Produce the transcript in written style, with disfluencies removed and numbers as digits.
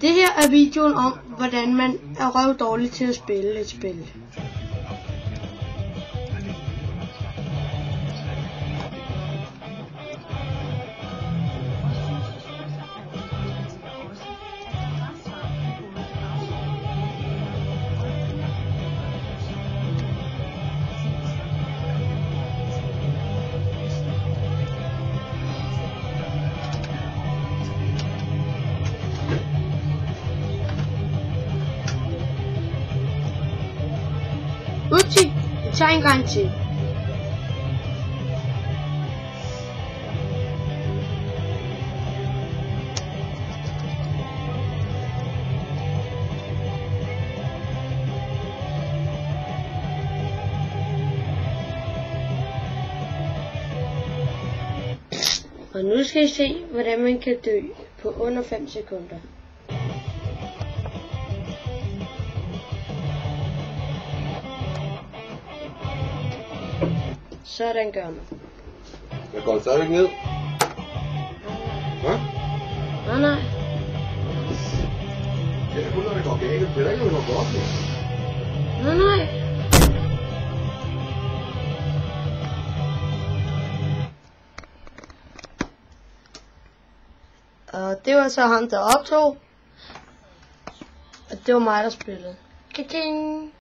Det her er videoen om, hvordan man er røvdårlig til at spille et spil. Uti, tag en gang til. Og nu skal I se, hvordan man kan dø på under 5 sekunder. Sådan gør man. Jeg går stadigvæk ned. Hvad? Nej. Det er kun når det går galt. Det er ikke når det går godt. Nej. Og det var så ham, der optog. Og det var mig, der spillede. Ka-ting!